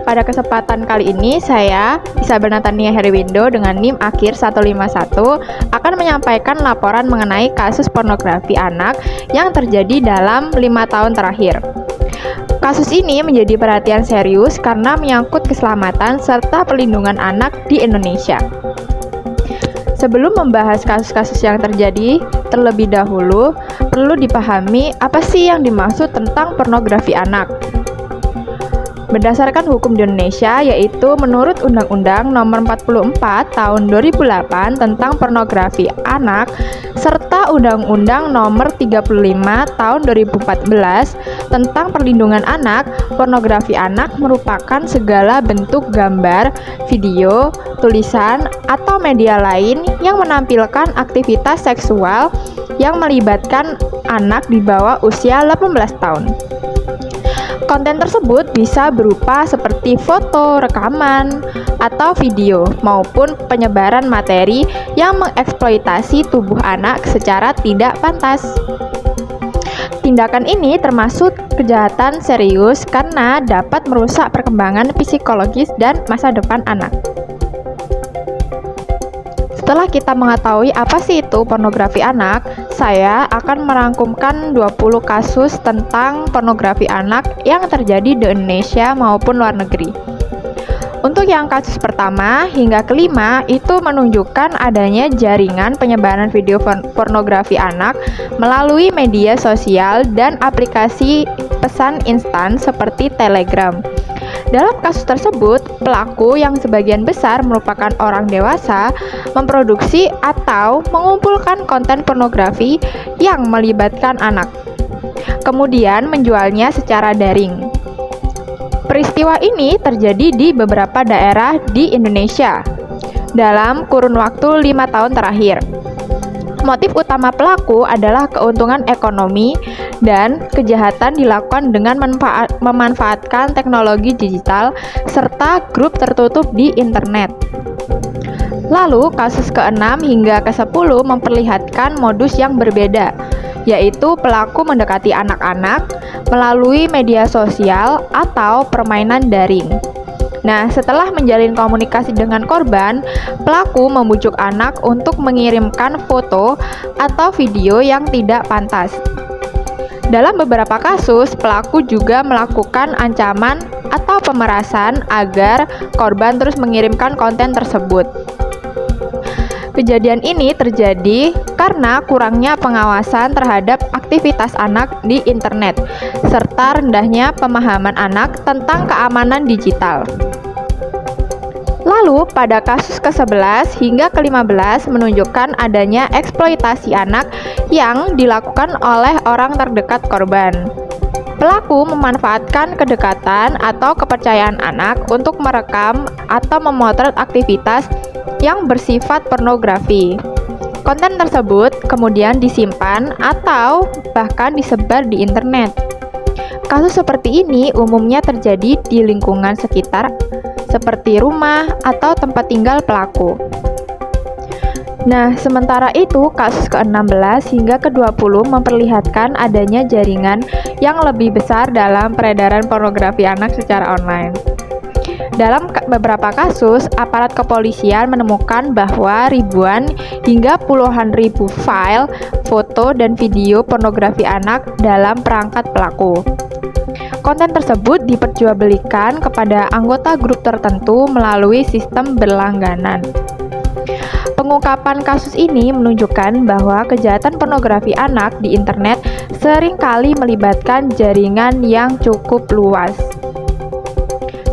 pada kesempatan kali ini saya, Isabel Natania Heriwindo dengan NIM akhir 151 akan menyampaikan laporan mengenai kasus pornografi anak yang terjadi dalam 5 tahun terakhir. Kasus ini menjadi perhatian serius karena menyangkut keselamatan serta perlindungan anak di Indonesia. Sebelum membahas kasus-kasus yang terjadi, terlebih dahulu perlu dipahami apa sih yang dimaksud tentang pornografi anak. Berdasarkan hukum di Indonesia, yaitu menurut Undang-Undang Nomor 44 Tahun 2008 tentang pornografi anak serta Undang-Undang Nomor 35 Tahun 2014 tentang perlindungan anak, pornografi anak merupakan segala bentuk gambar, video, tulisan, atau media lain yang menampilkan aktivitas seksual yang melibatkan anak di bawah usia 18 tahun. Konten tersebut bisa berupa seperti foto, rekaman, atau video, maupun penyebaran materi yang mengeksploitasi tubuh anak secara tidak pantas. Tindakan ini termasuk kejahatan serius karena dapat merusak perkembangan psikologis dan masa depan anak. Setelah kita mengetahui apa sih itu pornografi anak, saya akan merangkumkan 20 kasus tentang pornografi anak yang terjadi di Indonesia maupun luar negeri. Untuk yang kasus pertama hingga kelima itu menunjukkan adanya jaringan penyebaran video pornografi anak melalui media sosial dan aplikasi pesan instan seperti Telegram. Dalam kasus tersebut, pelaku yang sebagian besar merupakan orang dewasa memproduksi atau mengumpulkan konten pornografi yang melibatkan anak, kemudian menjualnya secara daring. Peristiwa ini terjadi di beberapa daerah di Indonesia dalam kurun waktu 5 tahun terakhir. Motif utama pelaku adalah keuntungan ekonomi dan kejahatan dilakukan dengan memanfaatkan teknologi digital serta grup tertutup di internet. Lalu, kasus ke-6 hingga ke-10 memperlihatkan modus yang berbeda, yaitu pelaku mendekati anak-anak melalui media sosial atau permainan daring. Nah, setelah menjalin komunikasi dengan korban, pelaku membujuk anak untuk mengirimkan foto atau video yang tidak pantas. Dalam beberapa kasus, pelaku juga melakukan ancaman atau pemerasan agar korban terus mengirimkan konten tersebut. Kejadian ini terjadi karena kurangnya pengawasan terhadap aktivitas anak di internet, serta rendahnya pemahaman anak tentang keamanan digital. Lalu, pada kasus ke-11 hingga ke-15 menunjukkan adanya eksploitasi anak yang dilakukan oleh orang terdekat korban. Pelaku memanfaatkan kedekatan atau kepercayaan anak untuk merekam atau memotret aktivitas yang bersifat pornografi. Konten tersebut kemudian disimpan atau bahkan disebar di internet. Kasus seperti ini umumnya terjadi di lingkungan sekitar seperti rumah atau tempat tinggal pelaku. Nah, sementara itu kasus ke-16 hingga ke-20 memperlihatkan adanya jaringan yang lebih besar dalam peredaran pornografi anak secara online. Dalam beberapa kasus, aparat kepolisian menemukan bahwa ribuan hingga puluhan ribu file, foto, dan video pornografi anak dalam perangkat pelaku. Konten tersebut diperjualbelikan kepada anggota grup tertentu melalui sistem berlangganan. Pengungkapan kasus ini menunjukkan bahwa kejahatan pornografi anak di internet seringkali melibatkan jaringan yang cukup luas.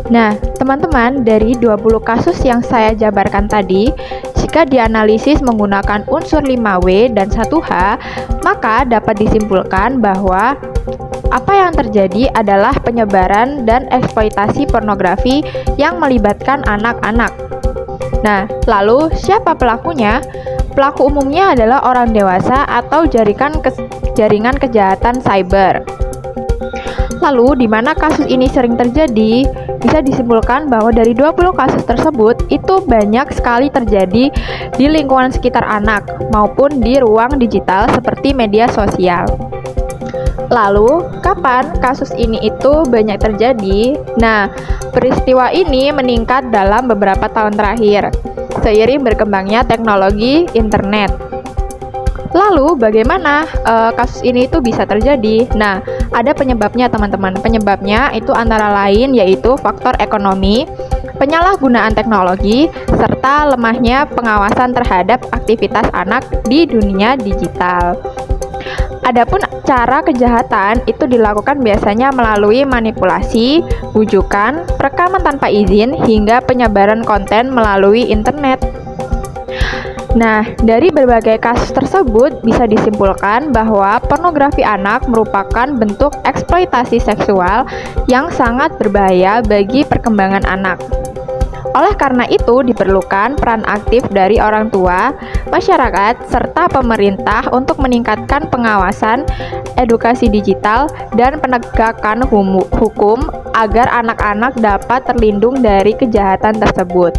Nah, teman-teman, dari 20 kasus yang saya jabarkan tadi, jika dianalisis menggunakan unsur 5W dan 1H, maka dapat disimpulkan bahwa apa yang terjadi adalah penyebaran dan eksploitasi pornografi yang melibatkan anak-anak. Nah, lalu siapa pelakunya? Pelaku umumnya adalah orang dewasa atau jaringan kejahatan cyber. Lalu, di mana kasus ini sering terjadi? Bisa disimpulkan bahwa dari 20 kasus tersebut, itu banyak sekali terjadi di lingkungan sekitar anak maupun di ruang digital seperti media sosial. Lalu, kapan kasus ini itu banyak terjadi? Nah, peristiwa ini meningkat dalam beberapa tahun terakhir, seiring berkembangnya teknologi internet. Lalu, bagaimana kasus ini itu bisa terjadi? Nah, ada penyebabnya teman-teman. Penyebabnya itu antara lain yaitu faktor ekonomi, penyalahgunaan teknologi, serta lemahnya pengawasan terhadap aktivitas anak di dunia digital. Adapun cara kejahatan itu dilakukan biasanya melalui manipulasi, bujukan, rekaman tanpa izin, hingga penyebaran konten melalui internet. Nah, dari berbagai kasus tersebut bisa disimpulkan bahwa pornografi anak merupakan bentuk eksploitasi seksual yang sangat berbahaya bagi perkembangan anak. Oleh karena itu, diperlukan peran aktif dari orang tua, masyarakat, serta pemerintah untuk meningkatkan pengawasan, edukasi digital, dan penegakan hukum agar anak-anak dapat terlindung dari kejahatan tersebut.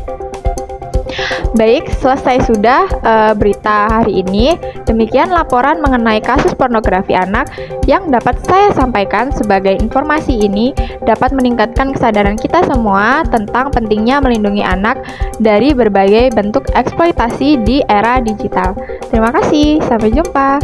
Baik, selesai sudah berita hari ini. Demikian laporan mengenai kasus pornografi anak yang dapat saya sampaikan. Sebagai informasi ini dapat meningkatkan kesadaran kita semua tentang pentingnya melindungi anak dari berbagai bentuk eksploitasi di era digital. Terima kasih, sampai jumpa.